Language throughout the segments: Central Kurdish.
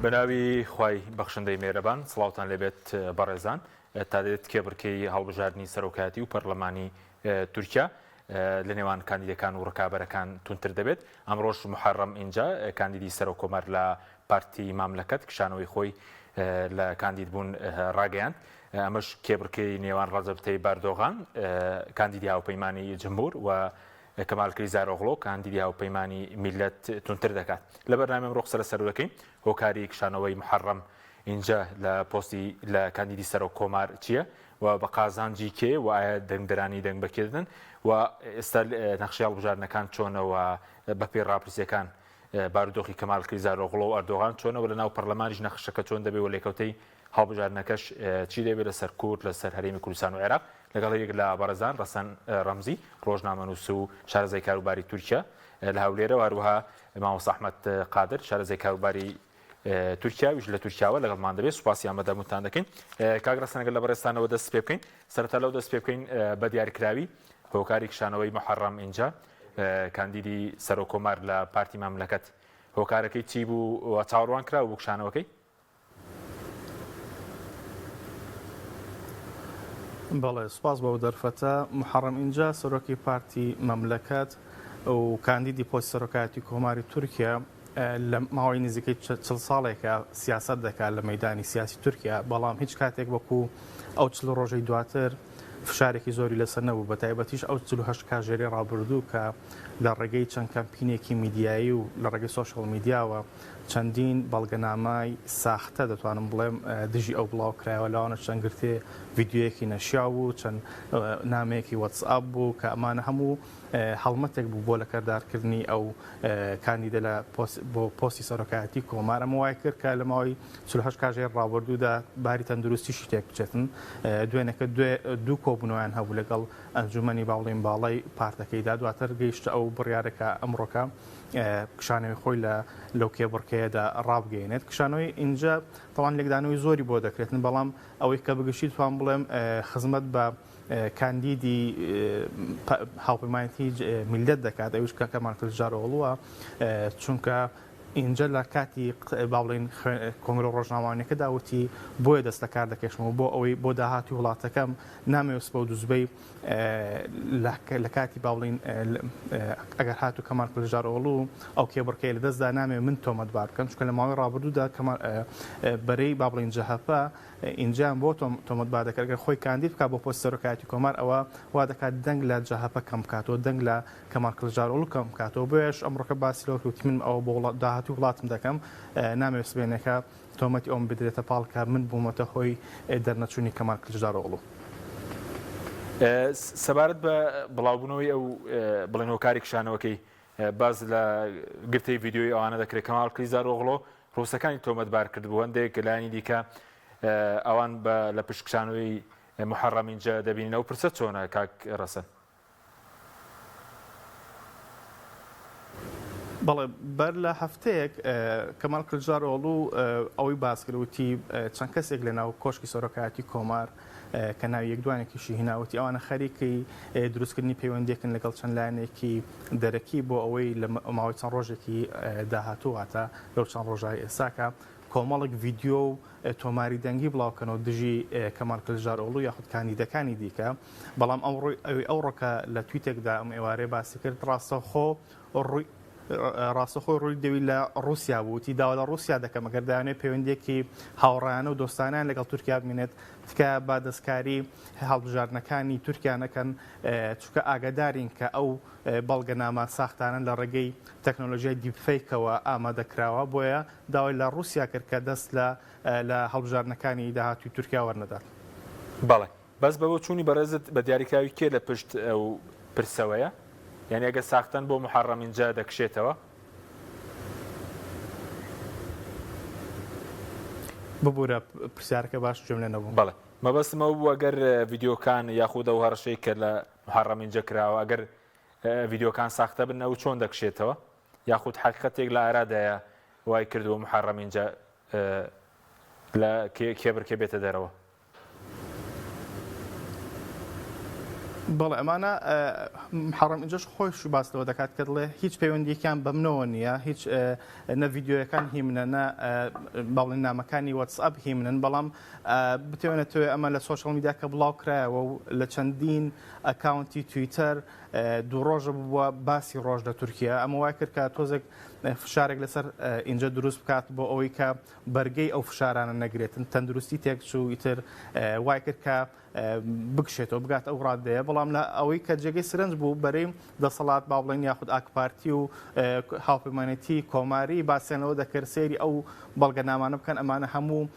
بەناوی خوای بەخشندەی مێرەبان سڵاوتان لێبێت بەڕێزان تا دێت کێبڕکەی هەڵبژاردننی سەرۆکاتی و پەرلەمانی تورکیا لە نێوان کاندیدەکان و ڕکابەرەکان تونتر دەبێت ئەمڕۆژ محەڕەم اینجا کاندیدی سەرۆکۆمەر لە پارتی ماملەکەت کشانەوەی خۆی لە کاندید بوون ڕاگەیاند ئەمەش کێبڕکەی نێوان ڕەجەب باردۆغان کاندیدی هاوپەیمانی جمهور و کەمال کلیزارۆغڵۆ کاندیدی هاوپەیمانی میلەت تونتر دەکات لە بەرنامەم ڕۆخ سەرەوە دەکەین هۆکاری کشانەوەی محەڕەم اینجا لە پۆستی لە کاندیدی سەرۆک کۆمار چییە و بە قازانجی کێ و ئایا دەنگدەرانی دەنگ بەکردن و ئێستا نەخشی هەڵبژاردنەکان چۆنەوە بەپێ ڕاپرسیەکان بارودۆخی کەمال کلیزارۆغڵۆ و ئەردۆغان چۆنەوە لە ناو پەرلەمانیش نەخشەکە چۆن دەبێت و لێکەوتەی هەڵبژاردنەکەش چی دەبێت لەسەر کورد لەسەر هەرێمی کوردستان و عێراق لەگەڵ یەک لە بەڕێزان ڕەسەن ڕەمزی ڕۆژنامەنووس و شارەزای کاروباری تورکیا لە هەولێرە هەروەها مامۆستا ئەحمەد قادر شارەزای کاروباری تورکیاویش لە تورکیاوە لەگەڵمان دەبێت سوپاسی ئامادەبوونتان دەکەین کاک ڕەسەن ئەگەر لە بەڕێستانەوە دەست پێ بکەین سەرەتا لەو دەست پێ بکەین بە دیاریکراوی هۆکاری کشانەوەی محەڕەم اینجا کاندیدی سەرۆکۆمار لە پارتی ماملەکەت هۆکارەکەی چی بوو چاوەڕوان کراوە بۆ کشانەوەکەی؟ بەڵێ سوپاس بەو دەرفەتە محەڕەم اینجا سەرۆکی پارتی مەملەکەت و کاندیدی پۆستی سەرۆکایەتی کۆماری تورکیا لە ماوەی نزیکەی 40 ساڵێکە سیاست دەکات لە مەیدانی سیاسی تورکیا بەڵام هیچ کاتێک وەکو ئەو 40 ڕۆژەی دواتر فشارێکی زۆری لەسەر نەبوو بە تایبەتیش ئەو 48 کاژێری ڕابردوو کە لە ڕێگەی چەند کەمپینێکی میدیایی و لە ڕێگەی سۆشیەڵ میدیاوە چەندین بەڵگەنامای ساختە دەتوانم بڵێم دژی ئەو بڵاو کرایەوە لەوانە چەند گرتێ ڤیددیوەیەکی نەشیا بوو چەند نامەیەکی وەتسئاپ بوو کە ئەمانە هەموو هەڵمەتێک بوو بۆ لە کەردارکردنی ئەو کاندیدە لە بۆ پۆستی سەرۆکایەتی کۆمار ئەمە وای کرد کە لە ماوەی 48 کاژێر ڕابردوودا باری تەندروستیشی تێک بچێتن دوێنەکە دوو کۆبوونەوەیان هەبوو لەگەڵ ئەنجومەنی باڵێن باڵای پارتەکەیدا دواتر گەیشتە ئەو بڕیارەکە ئەمڕۆکە کشانەوەی خۆی لەو کێبڕکەیەدا ڕابگەێنێت کشانەوەی اینجا تەوان لێکدانەوەی زۆری بۆ دەکرێتن بەڵام ئەوەی کە بگشتی توان بڵێم خزمەت بە کاندیدی هاوپەیمانیەتی میلەت دەکات ئەوش کە کەمال کلیزارۆغڵووە چونکە اینجا لە کاتی باڵێن کۆنگرە ڕۆژنامەوانیەکە داوتی بۆیە دەست لە کار دەکەشمەوە بۆ ئەوەی بۆ داهاتی وڵاتەکەم نامەوێت بە دووزبەی لە کاتی باڵین ئەگەر هاتو کەمال کلیزارۆغڵو ئەو کێبڕکەی لە دەستدا نامێ من تۆمەتبار بکەم چونکە لە ماوەی ڕابردوودا بەرەی باڵین جەهەپە اینجا بۆ تۆمەتبار دەکات ئەگەر خۆی کاندید بکات بۆ پۆستی سەرۆکایەتی کۆمار ئەوە وا دەکات دەنگ لە جەهەپە کەم بکاتەوە دەنگ لە کەمال کلیزارۆغڵو کەم بکاتەوە بۆیەش ئەمڕۆکە باسی لەوە کەوتی من ئەوە بۆ داهاتی وڵاتم دەکەم نامەوێت سبێنەکە تۆمەتی ئەوم بدرێتە پاڵکە من بوومەتە هۆی دەرنەچوونی کەمال کلیزارۆغڵو سەبارەت بە بڵاوبوونەوەی ئەو بڵێن هۆکاری کشانەوەکەی باز لە گرتەی ڤیددیۆی ئەوانە دەکرێت کەمال کلیزارۆغڵۆ ڕۆستەکانی تۆمەتبار کرد بوو هەندێک لایانی دیکە ئەوان لە پشت کشانەوەی محەڕەم اینجا دەبینەوە پرسە چۆنە کاک ڕەسەن بەڵێ بەر لە هەفتەیەک کەمال کلیزارۆغڵو ئەوەی باسکردوتی چەند کەسێک لە ناو کۆشکی سەرۆکایەتی کۆمار کە ناوی یەکدوانێکیشی هیناوتی ئەوانە خەریکی دروستکردنی پەیوەندیەکن لەگەڵ چەند لایەنێکی دەرەکی بۆ ئەوەی لە ماوەی چەند ڕۆژێکی داهاتوواتە لەو چەند ڕۆژای ئێساکە کۆمەڵێک ڤیددیۆ و تۆماری دەنگی بڵاوکەنەوە دژی کەمال کلیزارۆغڵو یاخود کاندیدەکانی دیکە بەڵام ئەو ڕۆکە لە تویتێکدا ئەم ئێوارەیە باسی کرد ڕاستەخۆی ڕووی دەوی لە رووسیا بووتی داوا لە رووسیا دەکەم ئەگەر دەیانێت پەیوەندێکی هاوڕایانە و دۆستانیان لەگەڵ تورکیا بمێنێت تکە با دەستکاری هەڵبژاردنەکانی تورکیانەکەن چونکە ئاگادارین کە ئەو بەڵگەنامە ساختانە لە ڕێگەی تەکنۆلۆژیای دیپفەیکەوە ئامادەکراوە بۆیە داوای لە رووسیا کرد کە دەست لە هەڵبژاردنەکانی داهاتوی تورکیا وەرنەدات. بەڵێ بەس بەبوو چوونی بەڕێزت بە دیاریکراوی کێ لە پشت ئەو پرسەوەیە یعنی ئەگە ساختن بۆ محەڕەم اینجا دەکشێتەوە ببوورە پرسیارەکە باش جملە نەبوو. بەڵێ مەبەستمەوە بوو ئەگەر ڤیددیۆکان یاخود ئەو هەڕەشەی کە لە محەڕەم اینجا کراوە ئەگەر ڤیددیۆکان ساختە بن ئەو چۆن دەکشێتەوە یاخود حەقیقەتێک لە ئارادایە وای کردووە محەڕەم اینجا لە کێبڕکێ بێتە دەرەوە بەڵێ ئەمانە محەڕەم ئینجاش خۆشی باسەوە دەکات کە دڵێ هیچ پەیوەندیەکان بەمنەوە نییە، هیچ نە ڤیددیۆیەکان هیمنە نە باڵین نامەکانی وەتسئەپ هیمنن، بەڵام بتوێنێتەوە ئەمە لە سۆشەڵ میدیا کە بڵاو کرایەوە و لە چەندین ئەکاونتی تویتەر دوو ڕۆژە بووە باسی ڕۆژ لە تورکیا. ئەمە وای کرد کە تۆزێک فشارێک لەسەر ئینجا دروست بکات بۆ ئەوەی کە بەرگەی ئەو فشارانە نەگرێتن، تەندروستی تێکچوو ئیتر وای کرد کە بکشێتەوە بگات ئەو ڕادەیە. بەڵام لە ئەوەی کە جێگەی سرنج بوو بەرەی دەسەڵات با بڵێن یاخود ئاکپارتی و هاوپەیمانێتی کۆماری باسیێنەوە دەکرد سێری ئەو بەڵگەنامانە بکەن. ئەمانە هەموو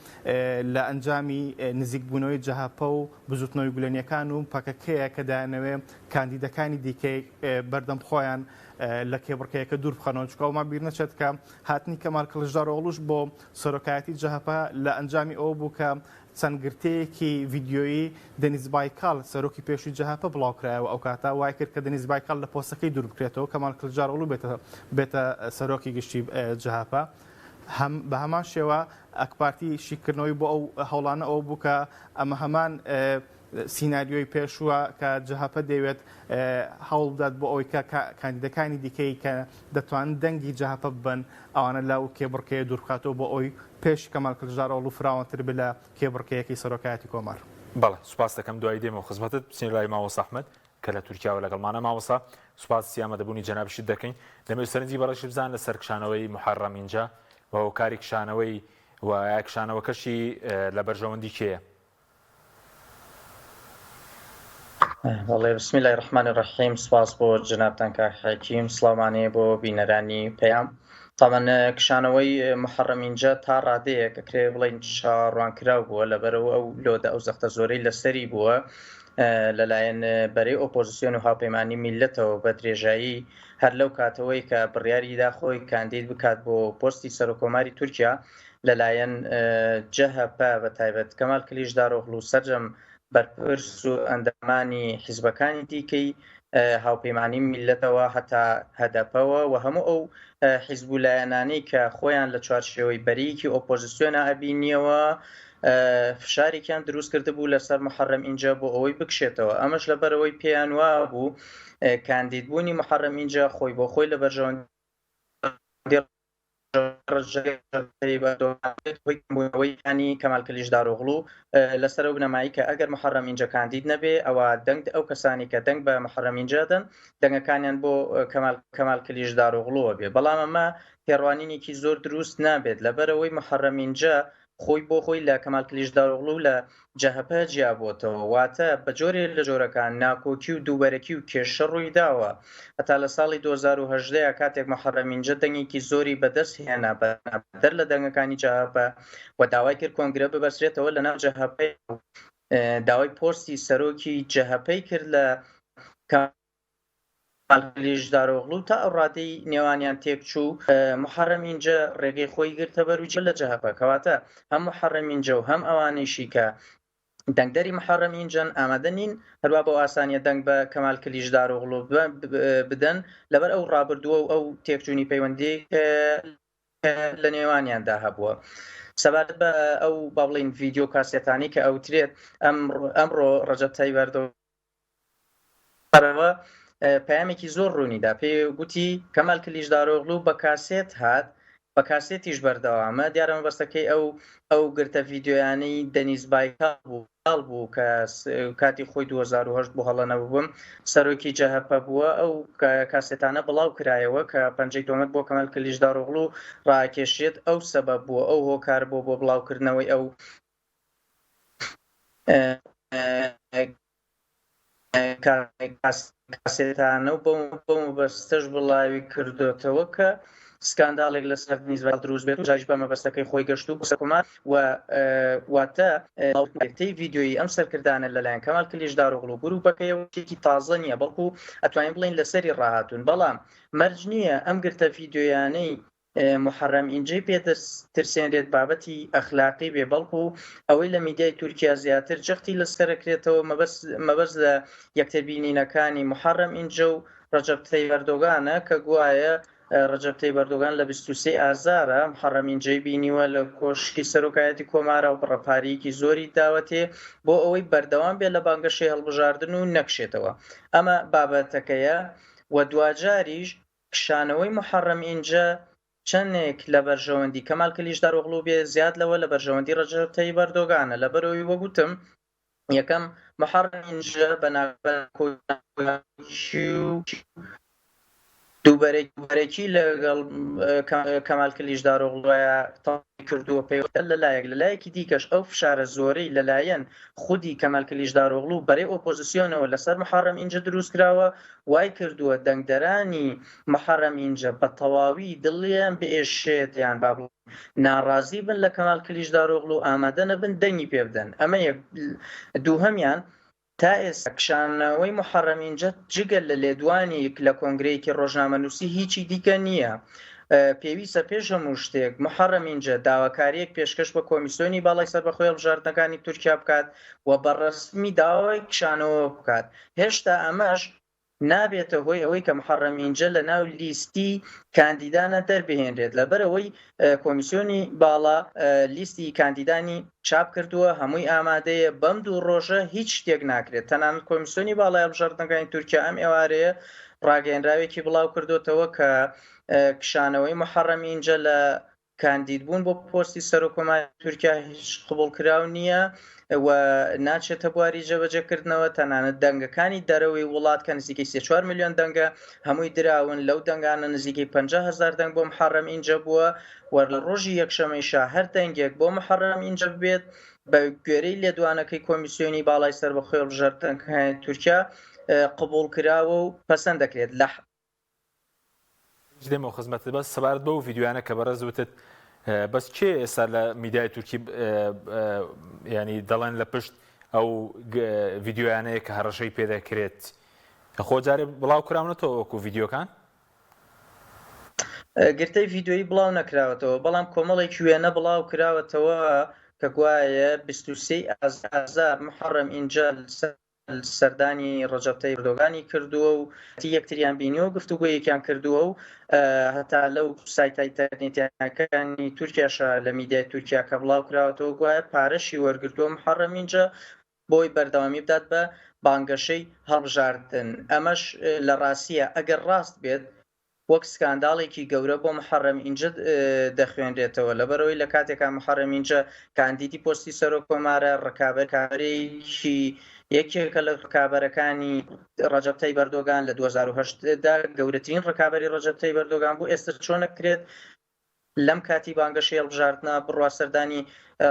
لە ئەنجامی نزیکبوونەوەی جەهاپە و بزوتنەوەی گولێنیەکان و پەکەکەیە کە دایانەوێ کاندیدەکانی دیکەی بەردەم خۆیان لە کێبڕکەیەکە دوور بخەنەوە. چکە ئەومان بیر نەچێت کە هاتنی کەمال کلژدارۆغڵوش بۆ سەرۆکایەتی جەهاپە لە ئەنجامی ئەوە بوو کە چەند گرتەیەکی ڤیددیۆیی دەنیز بایکال سەرۆکی پێشووی جەهاپە بڵاوکرایەوە. ئەو کاتا وای کرد کە دەنیز بایکال لە پۆستەکەی دوور بکرێتەوە، کەمال کلژدارۆغڵو بێتە سەرۆکی گشتی جەهاپە. بە هەمان شێوە ئەکپارتی شیکردنەوەی بۆ ئەو هەوڵانە ئەوە بوو کە ئەمە هەمان سیناریۆی پێشووە کە جەهاپە دەوێت هەوڵ بدات بۆ ئەوەی کە کاندیدەکانی دیکەی کە دەتوانن دەنگی جەهاپە ببن ئەوانە لاو کێبڕکەیە دوور بکاتەوە بۆ ئەوی پێش کەمال کلژدارۆغڵو فراوانتر بێت لە کێبڕکەیەکی سەرۆکایەتی کۆمار. بەڵێ سوپاس دەکەم، دوای دێمەوە خزمەتت بچین لای ماوەسا ئەحمەد کە لە تورکیاوە لەگەڵمانە. ماوەسا سوپاسی ئامادەبوونی جەنابشت دەکەین. دەمەوێت سەرنجی بەڕێژ بزان لەسەر کشانەوەی محەڕەم ئینجا و هۆکاری کشانەوەی و کشانەوەکەشی لە بەرژەوەندی کێیە؟ والله بسم الله الرحمن الرحیم. سپاس بۆ جنابتان کاک حەکیم، سڵامانەیە بۆ بینەرانی پەیام. تاوان کشانەوەی محەڕەم ئینجا تا ڕادەیە کە کرێ بڵین چاڕوانکراو بووە لەبەرەوە ئەو لۆدە ئەو زەختە زۆرەی لەسەری بووە لەلایەن بەرەی ئۆپۆزیسیۆن و هاوپەیمانی میلەتەوە بە درێژایی هەر لەو کاتەوەی کە بڕیاریدا خۆی کاندید بکات بۆ پۆستی سەرۆکۆماری تورکیا لەلایەن جەهاپە بە تایبەت کەمال کلیژدارۆغڵو سەرجەم بەرپرس و ئەندامانی حیزبەکانی دیکەی هاوپەیمانی میلەتەوە هەتا هەدەپەوە و هەموو ئەو حیزب و لایەنانەی کە خۆیان لە چوارچێوەی بەریەکی ئۆپۆزیسیۆنە ئەبینیەوە فشارێکیان دروست کرده بوو لەسەر محەڕەم ئینجا بۆ ئەوەی بکشێتەوە. ئەمەش لەبەرەوەی پێیان وا بوو کاندیدبوونی محەڕەم ئینجا خۆی بۆ خۆی لە بەرژەوەندی ڕژەکەی کەمال کلیژدارۆغڵو لەسەر ئەو بنەمایی کە ئەگەر محەڕەم ئینجا کاندید نەبێ ئەوە دەنگ ئەو کەسانی کە دەنگ بە محەڕەم ئینجا دەن دەنگەکانیان بۆ کەمال کلیژدارۆغڵووە بێ. بەڵام ئەمە پێڕوانینێکی زۆر دروست نابێت لەبەرەوەی محەڕەم ئینجا خۆی بۆ خۆی لە کەمال کلیژدارۆغڵو لە جەهاپە جیابۆتەوە، واتە بە جۆرێ لە جۆرەکان ناکۆکی و دووبەرەکی و کێشە ڕووی داوە. هەتا لە ساڵی 2018 کاتێک محەڕەم ئینجا دەنگێکی زۆری بەدەست هێنا بەدەر لە دەنگەکانی جەهاپە و داوای کرد کۆنگرە ببەسرێتەوە لە ناو جەهاپەی، داوای پۆستی سەرۆکی جەهاپەی کرد لە کلیژدارۆغڵو تا ئەو ڕادەی نێوانیان تێکچوو محەڕەم ئینجا ڕێگەی خۆی گرتە بەروجە لە جەهاپە، کەواتە هەم محەڕەم ئینجا و هەم ئەوانەیشی کە دەنگدەری محەڕەم ئینجان ئامادە نین هەروە بۆ ئاسانیە دەنگ بە کەمال کلیژدارۆغڵو بدەن لەبەر ئەو ڕابردووە و ئەو تێکچوونی پەیوەندی لە نێوانیاندا هەبووە. سەبارەت بە ئەو با بڵین ڤیدیۆ کاسێتانی کە ئەوترێت ئەمڕۆ ڕەجەب تایب ئەردۆغانەوە پەیامێکی زۆر ڕوونیدا، پێ گوتی کەمال کلیژدارۆغڵو بە کاسێت هات، بە کاسێتیش بەردەوامە دیارە مەبەستەکەی ئەو گرتە ڤیدیۆیانەی دەنیز بایکال بوو کە کاتی خۆی 2008 بۆ هەڵەنەوە بووم سەرۆکی جەهاپە بووە. ئەو کاسێتانە بڵاو کرایەوە کە پەنجەی تۆمەت بۆ کەمال کلیژدارۆغڵو ڕاکێشێت، ئەو سەبەب بووە ئەو هۆکار بۆ بڵاوکردنەوەی ئەو کاسێتانە و بۆ مەبەستەش بڵاوی کردوتەوە کە سکانداڵێک لەسەر نیزبال دروست بێت و جاش بە مەبەستەکەی خۆی گەشت و سەکۆمار و واتە تی ڤیدیۆیی ئەم سەرکردانە لەلایەن کەمال کلیژدارۆغڵو گروپەکەیەوەیەکی تازە نییە، بەڵکو ئەتوانین بڵین لەسەری ڕاهاتون، بەڵام مەرج نییە ئەم گرتە ڤیدیۆیانەی محەڕەم ئینجای پێدەترسێنرێت بابەتی ئەخلاقی بێ، بەڵکو ئەوەی لە میدیای تورکیا زیاتر جەختی لەسەرەکرێتەوە مەبەست لە یەکتربینینەکانی محەڕەم ئینجا و ڕەجەب تایب ئەردۆغانە کە گوایە ڕەجەب تەیب ئەردۆغان لە 23 ئازارە محەڕەم ئینجەی بینیوە لە کۆشکی سەرۆکایەتی کۆمارە و ڕەپارێکی زۆری داوەتێ بۆ ئەوەی بەردەوام بێت لە بانگەشەی هەڵبژاردن و نەکشێتەوە. ئەمە بابەتەکەیە و دوجاریش کشانەوەی محەڕەم ئینجە چەندێک لە بەرژەوەندی کەمال کلیژداروغلو بێ زیاد لەوە لە بەرژەوەندی ڕەجەب تەیب ئەردۆغانە لەبەرەوەی وەگوتم یەکەم محەڕەم ئینجە دووبەرێکی لەگەڵ کەمال کلیژداروغڵوە کردووە پێوەتە لەلایەکی دیکەش ئەو فشارە زۆرەی لەلایەن خودی کەمال کلیژداروغڵو بەرەی ئۆپۆزیسیۆنەوە لەسەر محەڕەم ئینجە دروست کراوە وای کردووە دەنگدەرانی محەڕەم ئینجە بە تەواوی دڵیان بێشێت یان با ناڕازی بن لە کەمال کلیژداروغڵو ئامادە نەبن دەنگی پێ بدەن. ئەمە دووهەمیان تا ئێستا کشانەوەی محەڕەم ئینجە جگەل لە لێدوانی لە کۆنگرەیەکی ڕۆژنامەنووسی هیچی دیکە نییە. پێویستە پێش هەموو شتێک محەڕەم ئینجە داواکاریەک پێشکەش بە کۆمیسیۆنی باڵای سەربەخۆی هەڵبژاردنەکانی تورکیا بکات و بەڕەسمی داوای کشانەوە بکات. هێشتا ئەمەش نابێتە هۆی ئەوەی کە محەڕەم ئینجە لە ناو لیستی کاندیدانە دەربهێنرێت لەبەرەوەی کۆمیسیۆنی باڵا لیستی کاندیدانی چاپ کردووە هەمووی ئامادەیە بەم دوو ڕۆژە هیچ شتێک ناکرێت. تەنانەت کۆمیسیۆنی باڵای هەڵبژاردنەکانی تورکیا ئەم ئێوارەیە ڕاگەیەنراوێکی بڵاو کردوتەوە کە کشانەوەی محەڕەم ئینجە لە کاندید بوون بۆ پۆستی سەرۆکۆماری تورکیا هیچ قبوڵکراو نییە و ناچێتە بواری جێبەجێکردنەوە. تەنانەت دەنگەکانی دەرەوەی وڵات کە نزیکەی 3-4 میلیۆن دەنگە هەمووی دراون لەو دەنگانە نزیکەی 50,000 دەنگ بۆ محەڕەم ئینجە بووە و لە ڕۆژی یەکشەمەیشا هەر دەنگێک بۆ محەڕەم ئینجە بێت بە گوێرەی لێدوانەکەی کۆمیسیۆنی باڵای سەربەخۆی هەڵبژاردنەکانی تورکیا قبوڵکراوە و پەسەند دەکرێت. لە دێمەوە خزمەتت بەس سەبارەت بەو ڤیدیۆیانە کە بەڕێزوتت بەس چێ ئێستا لە میدیای تورکی ینی دەڵێن لە پشت ئەو ڤیدیۆیانەیە کە هەڕەشەی پێدەکرێت خۆ جارێ بڵاو کراونەتەوە وەکو ڤیدیۆکان؟ گرتەی ڤیدیۆیی بڵاو نەکراوەتەوە بەڵام کۆمەڵێکی وێنە بڵاو کراوەتەوە کە گوایە 23 ئازار محەڕەم ئینجە سەردانی ڕەجەب تەیب ئەردۆغانی کردووە و یەکتریان بینیەوە گفتوگۆیەکیان کردووە و هەتا لەو سایتە ئینتەرنێتیەکانی تورکیاشە لە میدیای تورکیا کە بڵاو کراوەتەوە گوایە پارەشی وەرگرتووە محەڕەم ئینجە بۆی بەردەوامی بدات بە بانگەشەی هەڵبژاردن. ئەمەش لە ڕاستیە ئەگەر ڕاست بێت وەک سکانداڵێکی گەورە بۆ محەڕەم ئینجە دەخوێنرێتەوە لەبەرەوەی لە کاتێکا محەڕەم ئینجە کاندیدی پۆستی سەرۆکۆمارە ڕکابەرکارێکی یەکێکە لە ڕکابەرەکانی ڕەجەب تەیب ئەردۆغان لە 2008دا گەورەترین ڕکابەری ڕەجەب تەیب ئەردۆغان بوو. ئێستا چۆن نەکرێت لەم کاتی بانگەشەی هەڵبژاردنە بڕوا سەردانی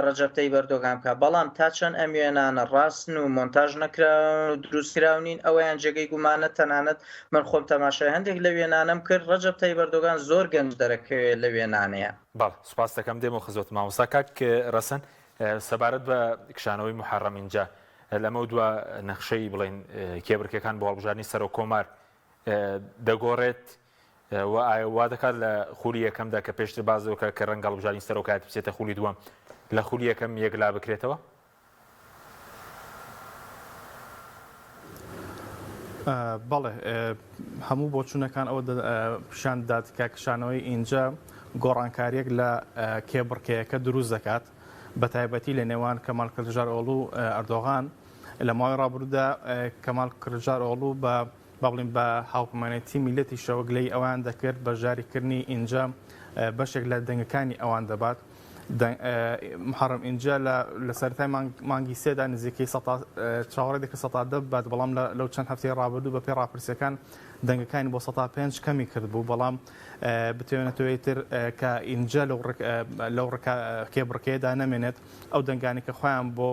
ڕەجەب تەیب ئەردۆغان بکات. بەڵام تا چەند ئەم وێنانە ڕاستن و مۆنتاژ نەکراون و دروستکراونین ئەوەیان جێگەی گومانە. تەنانەت من خۆم تەماشای هەندێک لە وێنانەم کرد ڕەجەب تەیب ئەردۆغان زۆر گەنج دەرەکەوێت لە وێنانەیە. بەڵێ سوپاس دەکەم دێمەوە خزمەت مامۆستا کاک ڕەسەن سەبارەت بە کشانەوەی محەڕەم ئینجە لەمە دووە نەخشەی بڵێن کێبرکەکان بۆ هەڵبژاردننی سەرۆکۆمار دەگۆڕێت و وا دەکات لە خولی یەکەمدا کە پێشتر بازەوەکە کە ڕەنگە هەڵبژاردننی سەرۆکایەت بچێتە خولی دووەم لە خولی یەکەم یەکلا بکرێتەوە؟ بەڵێ هەموو بۆچوونەکان ئەوە پیشان داد کە کشانەوەی ئینجە گۆڕانکاریەک لە کێبڕکەیەکە دروست دەکات بە تایبەتی لە نێوان کەمال کلیژداروغلو و ئەردۆغان. لە ماوەی ڕابردوودا کەمال کلیژداروغلو بە بڵین بە هاوکۆمەرێتی میلەتی شەوەگلەی ئەوان دەکرد بە ژاریکردنی ئینجە بەشێک لە دەنگەکانی ئەوان دەبات. محەڕەم ئینجە لە سەرەتای مانگی سێدا نزیکەی چاوەڕێ دەکرد 110 بات بەڵام لەو چەند هەفتەی ڕابردوو بە پێی ڕاپرسیەکان دەنگەکانی بۆ 105 کەمی کرد بوو. بەڵام بتوێنێتەوەی تر کە ئینجە لەو کێبڕکەیەدا نەمێنێت ئەو دەنگانی کە خۆیان بۆ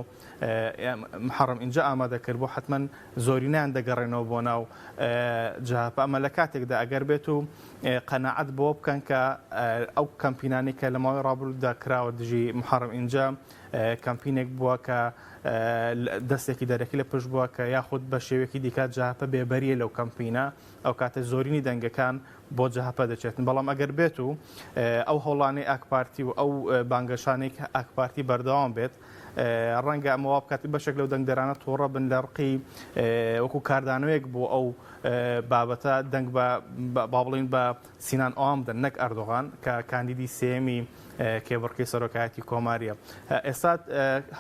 محەڕەم ئینجە ئامادە کرد بۆ حتمما زۆرینیان دەگەڕێنەوە بۆ ناو جاپە. ئەمە لە کاتێکدا ئەگەر بێت و قەناعەت بۆ بکەن کە ئەو کەمپینانی کە لە ماوەی ڕابردوودا کراوە دژی محەڕەم ئینجە کەمپینێک بووە کە دەستێکی دەرەکی لە پشت بووە کە یاخود بە شێوەیەکی دیکات جاپە بێبەریە لەو کەمپینە ئەو کاتە زۆرینی دەنگەکان بۆ جاپە دەچێتن. بەڵام ئەگەر بێت و ئەو هەوڵانەی ئاکپارتی و ئەو بانگەشانەی ئاکپارتی بەردەوام بێت ڕەنگە ئەمەوا بکاتی بەشێک لەو دەنگدەرانە تووڕە بن لە ڕقی وەکو کاردانوەیەک بۆ ئەو بابەتە دەنگ با بڵین بە سینان ئەوام بدەن نەک ئەردۆغان کە کاندیدی سێمی کێبڕکەی سەرۆکایەتی کۆماریە. ئێستا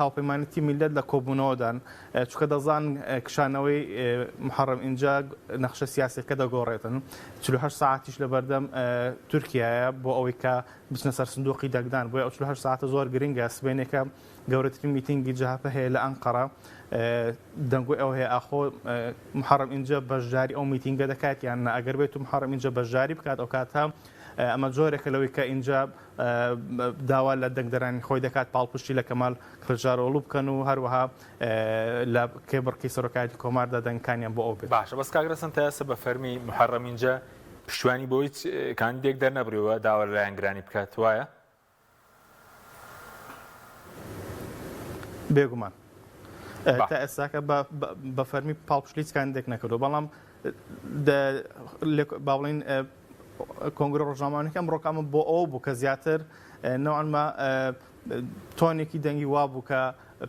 هاوپەیمانێتی میلەت لە کۆبوونەوەدان چونکە دەزان کشانەوەی محەڕەم ئینجا نەخشە سیاسیەکە دەگۆڕێتن 48 ساعتیش لە بەردەم تورکیایە بۆ ئەوەی کە بچنە سەر سندوقی دەگدان بۆ 48 ساعتە زۆر گرنگە سبێنێکە گەورەترین میتینگی جەهەپە هەیە لە ئەنقەرە دەنگۆی ئەو هەیە ئاخۆ محەڕەم ئینجا بەشداری ئەو میتینگە دەکات یان ئەگەر بێت و محەڕەم ئینجا بەشداری بکات ئەو کاتە ئەمە جۆرێکە لەوەی کە ئینجا داوا لە دەنگدەرانی خۆی دەکات پاڵپشتی لە کەمال کلژارۆڵو بکەن و هەروەها لە کێبڕکەی سەرۆکایەتی کۆماردا دەنگکانیان بۆ ئەو بێت. باشە بەس کاگرەسن تا ئێستا بە فەرمی محەڕەم ئینجا پشتیوانی بۆ هیچ کاندیدێک دەرنەبرێەوە داوا لە لایەنگرانی بکات وایە؟ بێگومان تا ئێستاکە بە فەرمی پاڵپشتی هیچ کاندیدێک نەکردو بەڵام با بڵین کۆنگرە ڕۆژنامەکەم ڕۆکامە بۆ ئەو بوو کە زیاتر نەوانمە تۆنێکی دەنگی وا بوو کە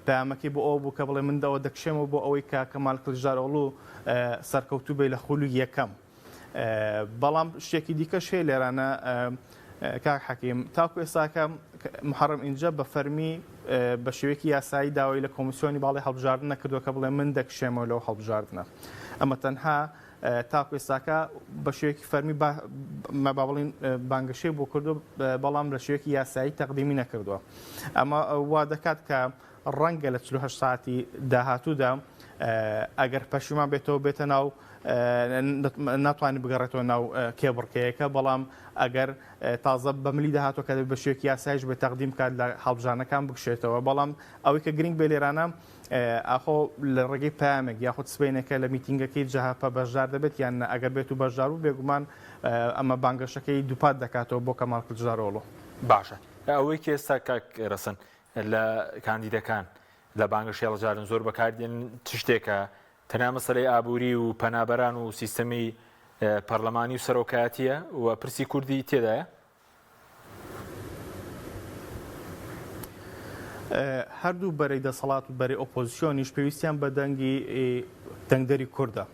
پامەکەی بۆ ئەو بوو کە بڵێ مندەوە دەکشێمەوە بۆ ئەوەی کە کەمال کلژارۆڵو سەرکەوتوو بێ لە خولوی یەکەم. بەڵام شتێکی دیکەش هەیە لێرانە کاک حەکیم تاکو ئێستاکە محەڕەم ئینجا بە فەرمی بە شێوەیەکی یاسایی داوای لە کۆمیسیۆنی باڵی هەڵبژاردن نەکردووە کە بڵێ من دەکشێمەوە لەو هەڵبژاردنە. ئەمە تەنها تاکو ئێستاکە بە شێوەیەکی فەرمی با بڵین بانگەشەی بۆ کردو بەڵام لە شێوەیەکی یاسایی تەقدیمی نەکردووە. ئەمە وا دەکات کە ڕەنگە لە 48 ساعتی داهاتوودا ئەگەر پەشیمان بێتەوە بێتە ناو ناتوانانی بگەڕێتەوە ناو کێبڕکەیەکە بەڵام ئەگەر تازە بە ملی داهاتوە کە بە شێوەیەکی یاساییش بێت تەقدیم کات لە هەڵبژانەکان بکشێتەوە بەڵام ئەوەی کە گرنگ بێ لێرانە ئاخۆ لە ڕێگەی پامێک یاخود سبەینەکە لە میتینگەکەی جەهاپە بەشدار دەبێت یان ئەگەر بێت و بەشدار و بێگومان ئەمە بانگەشەکەی دووپات دەکاتەوە بۆ کەمال کلژارۆڵۆ. باشە ئەوەی کە ئێستا کاک ڕەسن لە کاندیدەکان لە بانگەشی هەڵبژاردن زۆر بەکاردێن چ شتێکە تەنها مەسەلەی ئابووری و پەنابەران و سیستەمی پەرلەمانی و سەرۆکایەتیە و پرسی کوردی تێدایە؟ هەردوو بەرەی دەسەڵات و بەرەی ئۆپۆزیسیۆنیش پێویستیان بە دەنگدەری کووردە.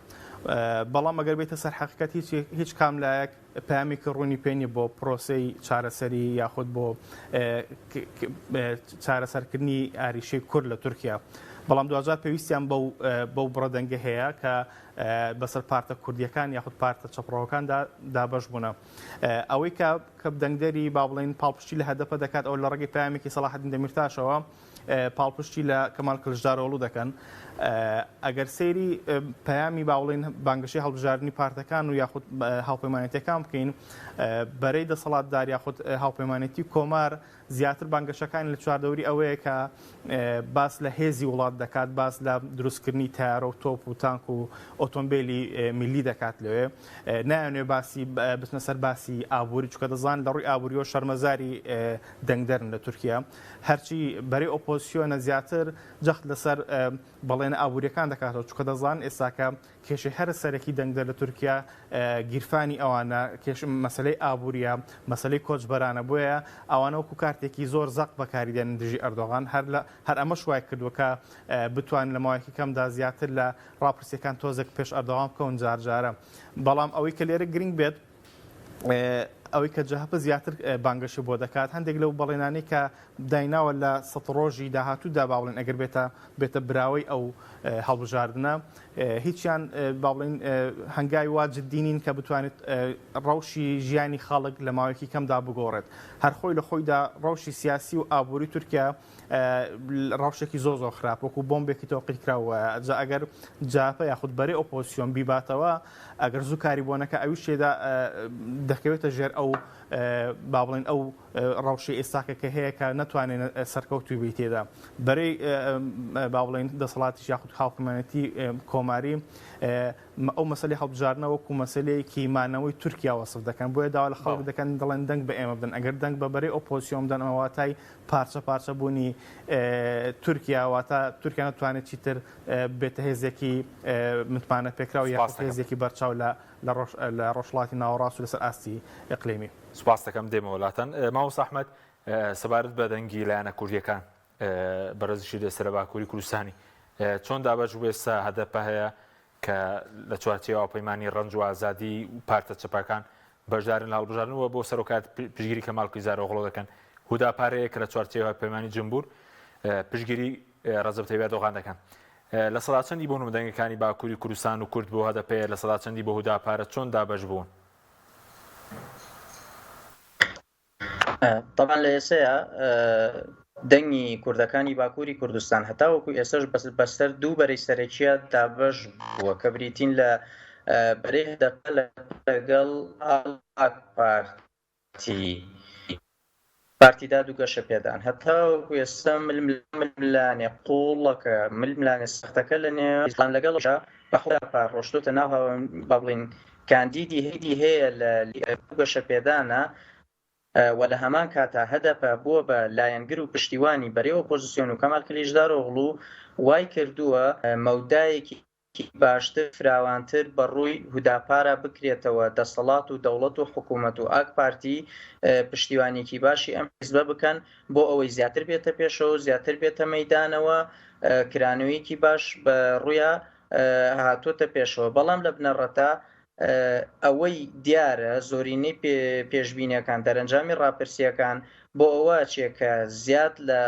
بەڵام ئەگەر بێتە سەر حەقیقەت هیچ کاملایەک پامی کە ڕوونی پێنی بۆ پرۆسەی چارەسەری یاخود بۆ چارەسەرکردنی ئاریشەی کورد لە تورکیا. بەڵام دوجار پێویستیان بەو بڕەدەنگە هەیە کە بەسەر پارتە کوردیەکان یاخود پارتە چەپڕەوەکان دابەش بوونە. ئەوەی کە دەنگدەری با بڵین پاڵپشتی لە هەدەفە دەکات ئەو لە ڕێگەی پامێکی سەلاحەدین دەمیرتاشەوە پاڵپشتی لە کەمال کلژدارۆڵو دەکەن. ئەگەر سەیری پەیامی باوڵین بانگەشەی هەڵبژاردننی پارتەکان و یاخود هاوپەیمانێتیەکان بکەین بەرەی دەسەڵاتدار یاخود هاوپەیمانێتی کۆمار زیاتر بانگەشەکان لە چواردەوری ئەوەیە کە باس لە هێزی وڵات دەکات باس لە دروستکردنی تایارە و تۆپ و تانک و ئۆتۆمبیلی میلی دەکات لەوێ نایانوێ باسی بچنە سەر باسی ئابووری چکە دەزان لە ڕووی ئابووری و شەرمەزاری دەنگدەرن لە تورکیا هەرچی بەرەی ئۆپۆزیسیۆنە زیاتر جەخت لەسەر بەڵێن ئابوووریەکان دەکاتەوە چکە دەزان ئێستاکە کێشەی هەر سەرەکی دەنگدەر لە تورکیا گیرفانی ئەوانە مەسلەی ئابووریە مەسلەی کۆچبەرانە بۆیە ئەوانە وەکو کارتێکی زۆر زەق بەکاریدێن دژی ئەردۆغان هەر ئەمە شوای کردووە کە بتوان لە ماوەیەکی کەمدا زیاتر لە ڕاپرسیەکان تۆزێک پێش ئەردۆغان بکەون جارجارە بەڵام ئەوەی کە لێرە گرنگ بێت ئەوەی کە جەهەپە زیاتر بانگەشی بۆ دەکات هەندێک لەو بەڵێنانەی کە دایناوە لە سەد ڕۆژی داهاتوودا باڵێن ئەگەر بێتە براوەی ئەو هەڵبژاردنە هیچیان باڵێن هەنگاوی وا جددینین کە بتوانێت ڕەوشی ژیانی خەڵک لە ماوەیەکی کەمدا بگۆڕێت هەر خۆی لە خۆیدا ڕەوشی سیاسی و ئابووری تورکیا ڕەوشێکی زۆر خراپ وەکو بۆمبێکی تۆقی کراوە ئەگەر جاپە یاخود بەرەی ئۆپۆزیسیۆن بیباتەوە ئەگەر زوو کاری بۆنەکە ئەوی شێدا دەکەوێتە ژێر ئەو با بڵێن ئەو ڕەوشی ئێستاکە کە هەیە کە ناتوانێت سەرکەوتوی بێت تێدا بەرەی با بڵێن دەسەڵاتی یاخود حاکومەتی کۆماری ئەو مەسەلەی هەڵبژاردنەوە وەکو مەسەلەیەکی مانەوەی تورکیا وەسف دەکەن بۆیە داوا لە خەڵک دەکەن دەڵێن دەنگ بە ئێمە بدەن ئەگەر دەنگ بە بەرەی ئۆپۆزیسیۆن بدەن ئەمە واتای پارچە بوونی تورکیا واتە تورکیا ناتوانێت چیتر بێتە هێزێکی متمانە پێکراو یاخود هێزێکی بەرچاو لە ڕۆژهەڵاتی ناوەڕاست و لەسەر ئاستی ئیقلیمی. سوپاس دەکەم دێمە وڵاتان ماوەس ئەحمەد سەبارەت بە دەنگی لایەنە کوردیەکان بەرزشی لەسەر باکووری کوردستانی چۆن دابەش بێستا هەدەپە هەیە کە لە چوارچێوە پەیمانی ڕەنج و ئازادی و پارتە چەپەکان بەشدارن لە هەڵبژاردنەوە بۆ سەرۆکات پشگیری کەماڵکی زارۆغڵۆ دەکەن هوداپارەیە کە لە چوارچێوە پەیمانی جمبور پشگیری ڕەزب تەیبێت دۆغان دەکەن لە سەدا چەندی بۆ نمودەنگەکانی باکووری کوردستان و کورد بۆ هەدەپەیە لە سەدا چەندی بۆ هوداپارە چۆن دابەش بوون طبعا لە ئێسەیە دەنگی کوردەکانی باکووری کوردستان هەتاوەکو ئێسش بەسەر دوو بەرەی سەرەکیە دابەش بووە کە بریتین لە بەرەی هەدەپە لەگەڵ پارتیدا دوو گەشە پێدان هەتاوەکو ئێستا ململانێ قوڵەکە ململانێ سەختەکە لە نێوان لەگەڵشە بەخۆدا ڕۆشتۆتە ناو با بڵین کاندیدی هێدی هەیە لە گەشە پێدانە و لە هەمان کاتا هەدەپە بووە بە لایەنگر و پشتیوانی بەرەی ئۆپۆزیسیۆن و کەمال کلیژدارۆغڵو وای کردووە مەودایەکی باشتر فراوانتر بەڕووی هوداپارە بکرێتەوە دەسەڵات و دەوڵەت و حکوومەت و ئاک پارتی پشتیوانێکی باشی ئەم حیزبە بکەن بۆ ئەوەی زیاتر بێتە پێشەوە زیاتر بێتە مەیدانەوە کرانەوەیەکی باش بە ڕوویە هاتوۆتە پێشەوە بەڵام لە بنەڕەتە ئەوەی دیارە زۆرینەی پێشبینیەکان دەرەنجامی ڕاپرسیەکان بۆ ئەوە چێکە زیاد لە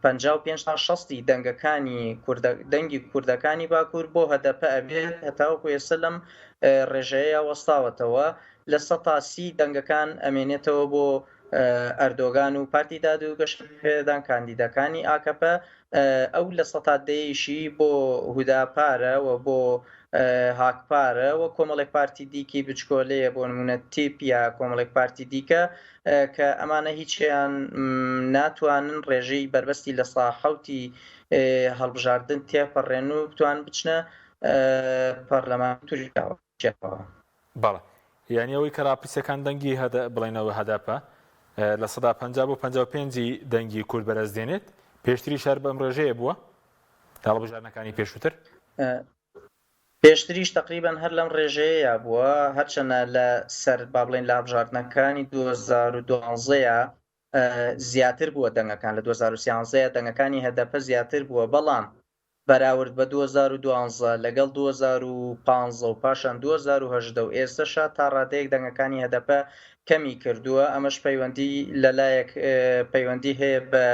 55-60 دەنگی کوردەکانی باکوور بۆ هەدەپە ئەبێت هەتاوەکو ئێستا لەم ڕێژەیە وەستاوەتەوە لە 130 دەنگەکان ئەمێنێتەوە بۆ ئەردۆگان و پارتی داد و گەشتپێدان کاندیدەکانی ئاکەپە ئەو لە 110یشی بۆ هوداپارە و بۆ هاکپارە و کۆمەڵێک پارتی دیکەی بچکۆلەیە بۆ نمونە تیپیا کۆمەڵێک پارتی دیکە کە ئەمانە هیچیان ناتوانن ڕێژەی بربەستی لە ساحەوتی هەڵبژاردن تێپەڕێن و بتوان بچنە پەرلەمان توریاوە بەڵێ یعنی ئەوەی کە ڕاپرسیەکان دەنگی بڵێنەوە هەدەپە لە 150 بۆ 55 دەنگی کورد بەرز دێنێت پێشتری شار بەم ڕێژەیە بووە تا هەڵبژاردنەکانی پێشووتر پێشتریش تقریبان هەر لەم ڕێژەیە بووە هەرچەنە لە سەر با بڵێن لە هەڵبژاردنەکانی 2012 زیاتر بووە دەنگەکان لە 2013 دەنگەکانی هەدەپە زیاتر بووە بەڵام بەراورد بە 2012 لەگەڵ 2015 و پاشان 2018 و ئێستاشا تا ڕادەیەک دەنگەکانی هەدەپە کەمی کردووە ئەمەش پەیوەندی لەلایەک پەیوەندی هەیە بە